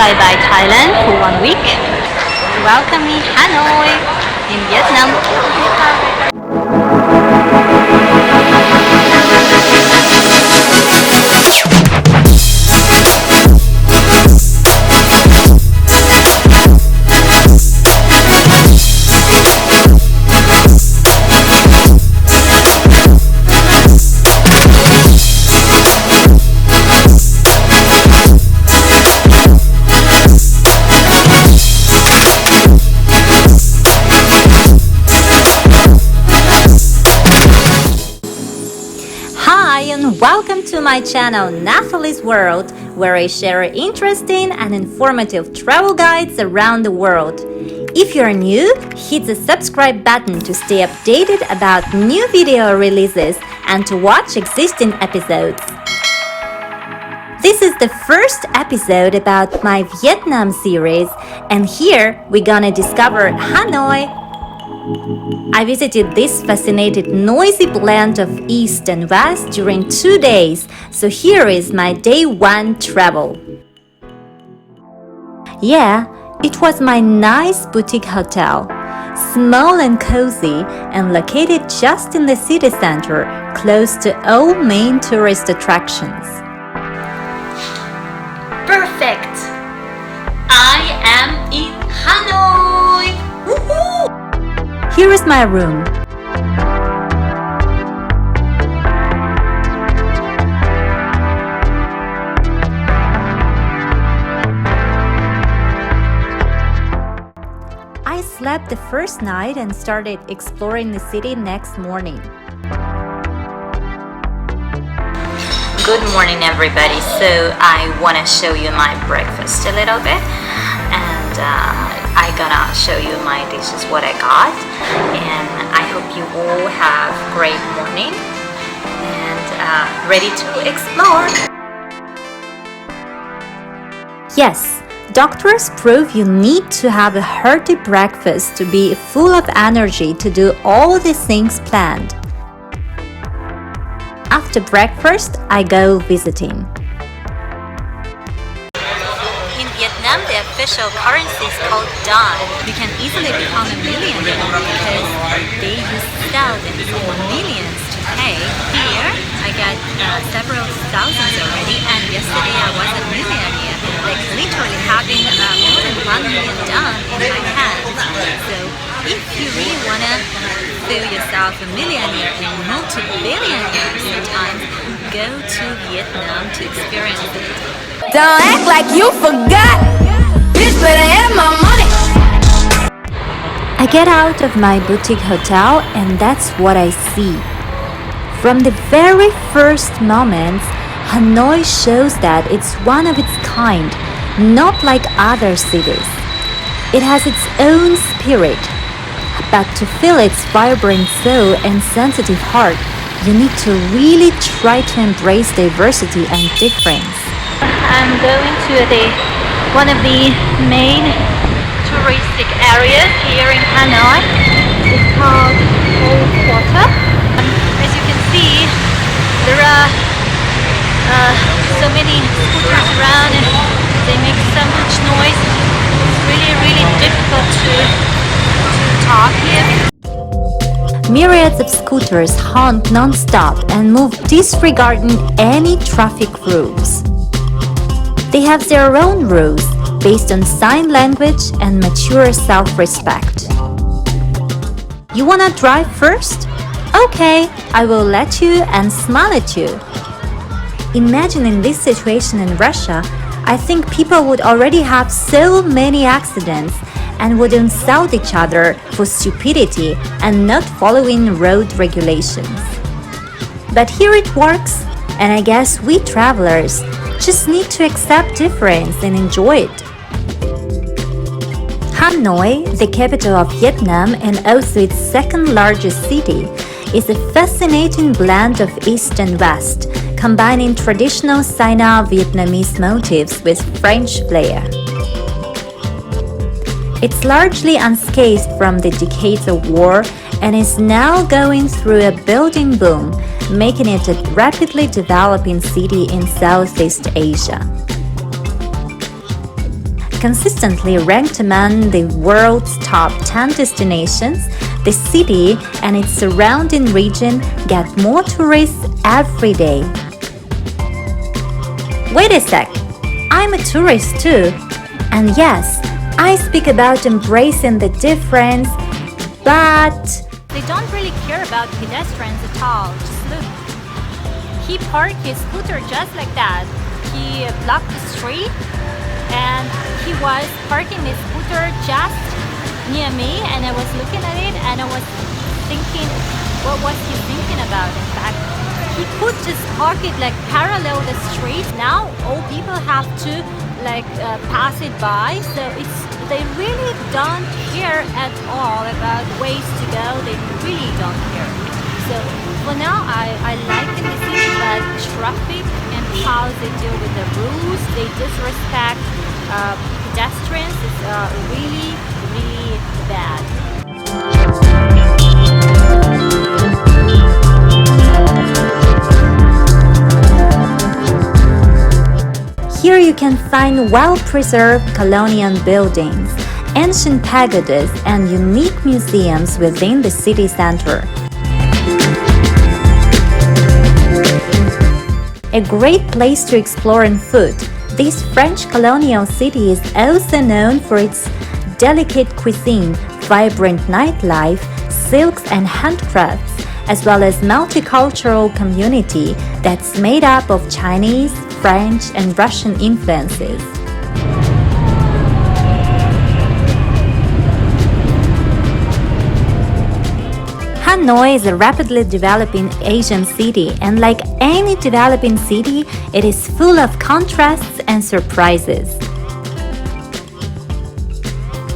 bye-bye Thailand for 1 week. Welcome me Hanoi in Vietnam. Welcome to my channel Nathalie's World, where I share interesting and informative travel guides around the world. If you're new, hit the subscribe button to stay updated about new video releases and to watch existing episodes. This is the first episode about my Vietnam series, and here we're gonna discover Hanoi. I visited this fascinating noisy blend of East and West during 2 days, so here is my day 1 travel. Yeah, it was my nice boutique hotel, small and cozy and located just in the city center, close to all main tourist attractions. Perfect! I am in Hanoi! Woohoo! Here is my room. I slept the first night and started exploring the city next morning. Good morning everybody. So I want to show you my breakfast a little bit, and I'm gonna show you my dishes, what I got, and I hope you all have great morning and ready to explore. Yes, doctors prove you need to have a hearty breakfast to be full of energy to do all the things planned. After breakfast, I go visiting. Vietnam, the official currency is called dong. You can easily become a millionaire because they use thousands or millions to pay. Here, I got several thousands already, and yesterday I was a millionaire, like literally having more than 1 million dong in my hands. So if you really wanna feel yourself a millionaire and multi-billionaire sometimes, go to Vietnam to experience it. Don't act like you forgot. Bitch, better have my money. I get out of my boutique hotel and that's what I see. From the very first moments, Hanoi shows that it's one of its kind, not like other cities. It has its own spirit, but to feel its vibrant soul and sensitive heart, you need to really try to embrace diversity and difference. I'm going to one of the main touristic areas here in Hanoi. It's called Hoan Quarter. As you can see, there are so many scooters around and they make so much noise. It's really difficult to talk here. Myriads of scooters honk non-stop and move disregarding any traffic rules. They have their own rules based on sign language and mature self-respect. You wanna drive first? Okay, I will let you and smile at you. Imagining this situation in Russia, I think people would already have so many accidents and would insult each other for stupidity and not following road regulations. But here it works, and I guess we travelers just need to accept difference and enjoy it. Hanoi, the capital of Vietnam and also its second largest city, is a fascinating blend of East and West, combining traditional Sino-Vietnamese motifs with French flair. It's largely unscathed from the decades of war and is now going through a building boom, making it a rapidly developing city in Southeast Asia. Consistently ranked among the world's top 10 destinations, the city and its surrounding region get more tourists every day. Wait a sec, I'm a tourist too. And yes, I speak about embracing the difference, but they don't really care about pedestrians at all. Just look. He parked his scooter just like that. He blocked the street and he was parking his scooter just near me, and I was looking at it and I was thinking, what was he thinking about? In fact, he could just park it like parallel the street. Now all people have to pass it by, so they really don't care at all about ways to go. They really don't care. So for now, I like in the city that traffic and how they deal with the rules, they disrespect pedestrians is really, really bad. Here you can find well-preserved colonial buildings, ancient pagodas, and unique museums within the city center. A great place to explore in food, this French colonial city is also known for its delicate cuisine, vibrant nightlife, silks and handcrafts, as well as multicultural community that's made up of Chinese, French, and Russian influences. Hanoi is a rapidly developing Asian city, and like any developing city, it is full of contrasts and surprises.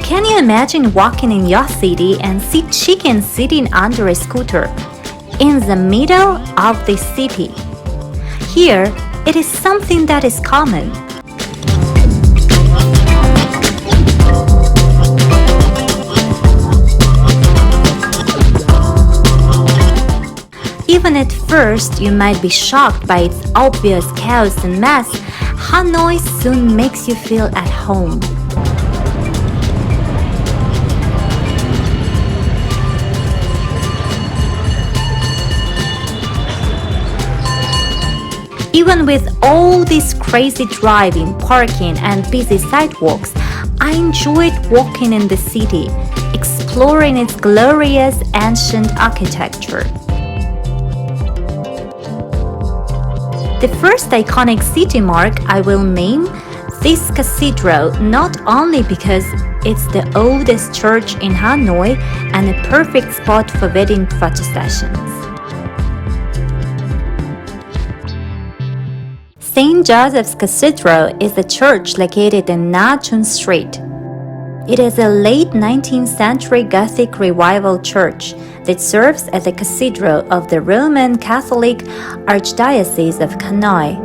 Can you imagine walking in your city and see chickens sitting under a scooter in the middle of the city? Here, it is something that is common. Even at first, you might be shocked by its obvious chaos and mess. Hanoi soon makes you feel at home. Even with all this crazy driving, parking, and busy sidewalks, I enjoyed walking in the city, exploring its glorious ancient architecture. The first iconic city mark I will name this cathedral, not only because it's the oldest church in Hanoi and a perfect spot for wedding photo sessions. St. Joseph's Cathedral is a church located in Ngoc Son Street. It is a late 19th century Gothic revival church that serves as a cathedral of the Roman Catholic Archdiocese of Hanoi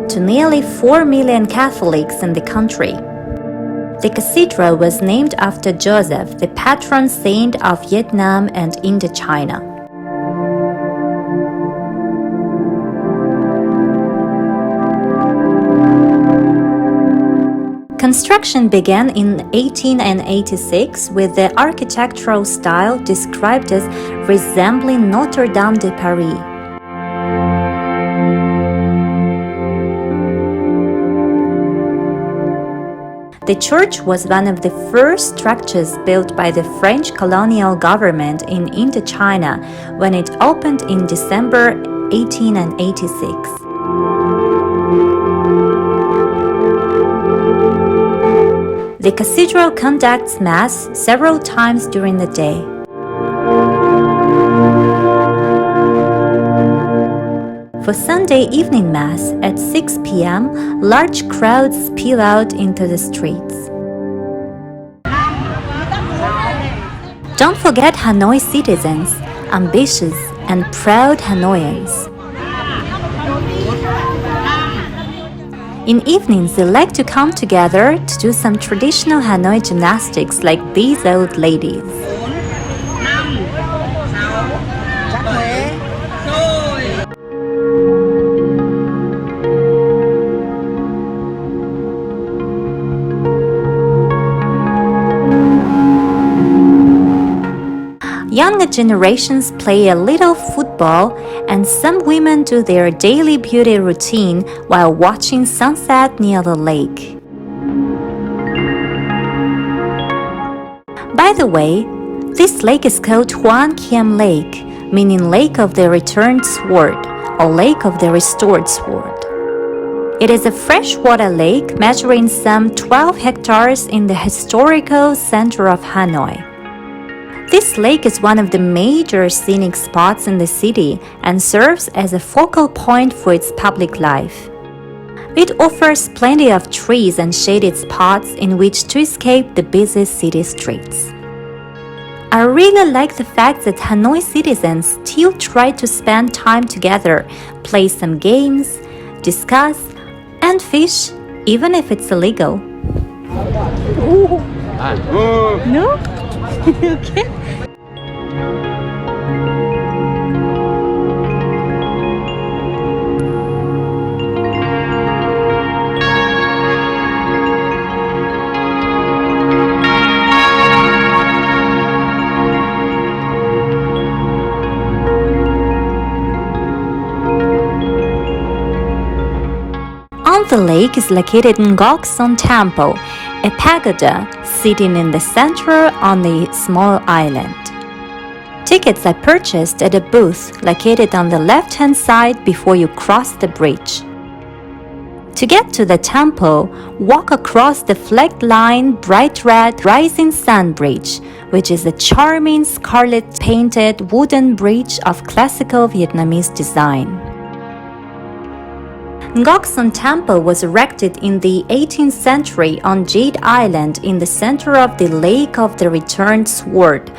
to nearly 4 million Catholics in the country. The cathedral was named after Joseph, the patron saint of Vietnam and Indochina. Construction began in 1886 with the architectural style described as resembling Notre Dame de Paris. The church was one of the first structures built by the French colonial government in Indochina when it opened in December 1886. The cathedral conducts Mass several times during the day. For Sunday evening Mass at 6 p.m., large crowds spill out into the streets. Don't forget Hanoi citizens, ambitious and proud Hanoians. In evenings, they like to come together to do some traditional Hanoi gymnastics like these old ladies. Younger generations play a little football, and some women do their daily beauty routine while watching sunset near the lake. By the way, this lake is called Hoan Kiem Lake, meaning Lake of the Returned Sword or Lake of the Restored Sword. It is a freshwater lake measuring some 12 hectares in the historical center of Hanoi. This lake is one of the major scenic spots in the city and serves as a focal point for its public life. It offers plenty of trees and shaded spots in which to escape the busy city streets. I really like the fact that Hanoi citizens still try to spend time together, play some games, discuss, and fish, even if it's illegal. No? Okay. On the lake is located Ngoc Son Temple, a pagoda sitting in the center on a small island. Tickets are purchased at a booth located on the left-hand side before you cross the bridge. To get to the temple, walk across the flag-lined bright red Rising Sun Bridge, which is a charming scarlet-painted wooden bridge of classical Vietnamese design. Ngoc Son Temple was erected in the 18th century on Jade Island in the center of the Lake of the Returned Sword.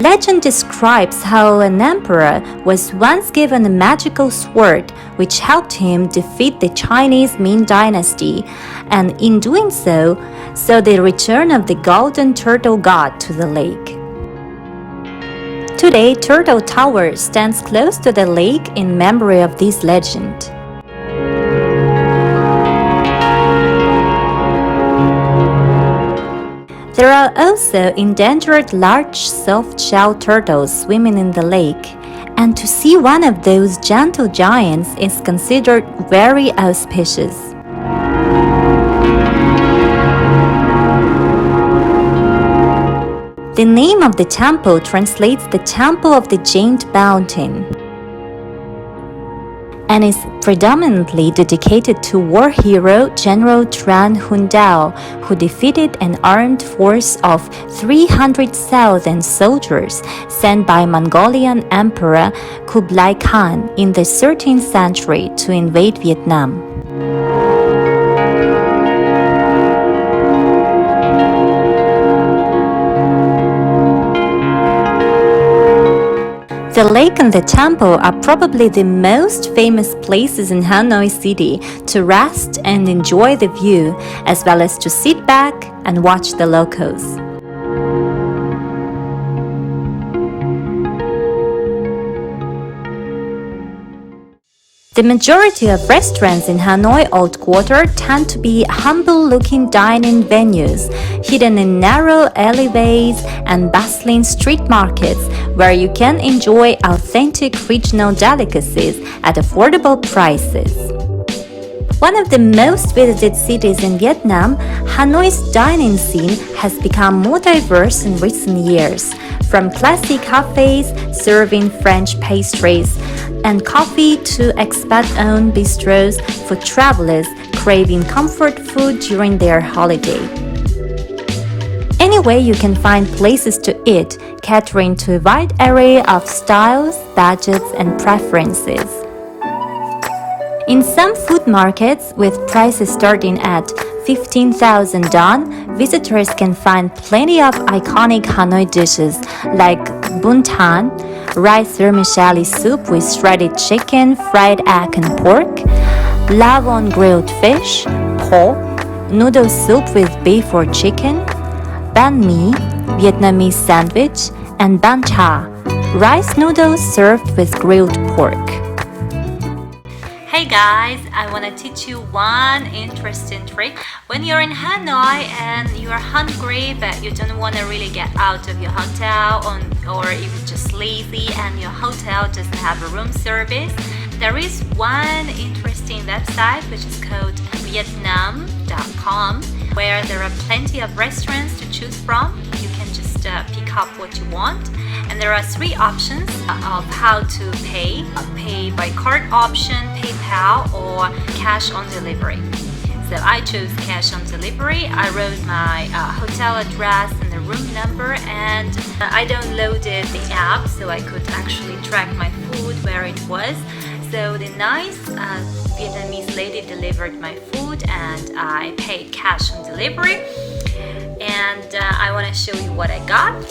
Legend describes how an emperor was once given a magical sword which helped him defeat the Chinese Ming Dynasty, and in doing so, saw the return of the golden turtle god to the lake. Today, Turtle Tower stands close to the lake in memory of this legend. There are also endangered large soft-shell turtles swimming in the lake, and to see one of those gentle giants is considered very auspicious. The name of the temple translates the Temple of the Jade Mountain, and is predominantly dedicated to war hero General Tran Hun Dao, who defeated an armed force of 300,000 soldiers sent by Mongolian Emperor Kublai Khan in the 13th century to invade Vietnam. The lake and the temple are probably the most famous places in Hanoi City to rest and enjoy the view, as well as to sit back and watch the locals. The majority of restaurants in Hanoi Old Quarter tend to be humble-looking dining venues, hidden in narrow alleyways and bustling street markets where you can enjoy authentic regional delicacies at affordable prices. One of the most visited cities in Vietnam, Hanoi's dining scene has become more diverse in recent years, from classy cafes serving French pastries and coffee to expat-owned bistros for travelers craving comfort food during their holiday. Anyway, you can find places to eat, catering to a wide array of styles, budgets, and preferences. In some food markets, with prices starting at 15,000 dong, visitors can find plenty of iconic Hanoi dishes like bun tan, rice vermicelli soup with shredded chicken, fried egg and pork, lavon grilled fish, po, noodle soup with beef or chicken, banh mi, Vietnamese sandwich, and banh cha, rice noodles served with grilled pork. Hey guys, I want to teach you one interesting trick. When you're in Hanoi and you are hungry but you don't want to really get out of your hotel, or if you're just lazy and your hotel doesn't have a room service, there is one interesting website which is called Vietnam.com, where there are plenty of restaurants to choose from. You can just pick up what you want, and there are 3 options of how to pay by card option, PayPal, or cash on delivery. So I chose cash on delivery. I wrote my hotel address and the room number, and I downloaded the app so I could actually track my food where it was. So the nice Vietnamese lady delivered my food and I paid cash on delivery. And I want to show you what I got.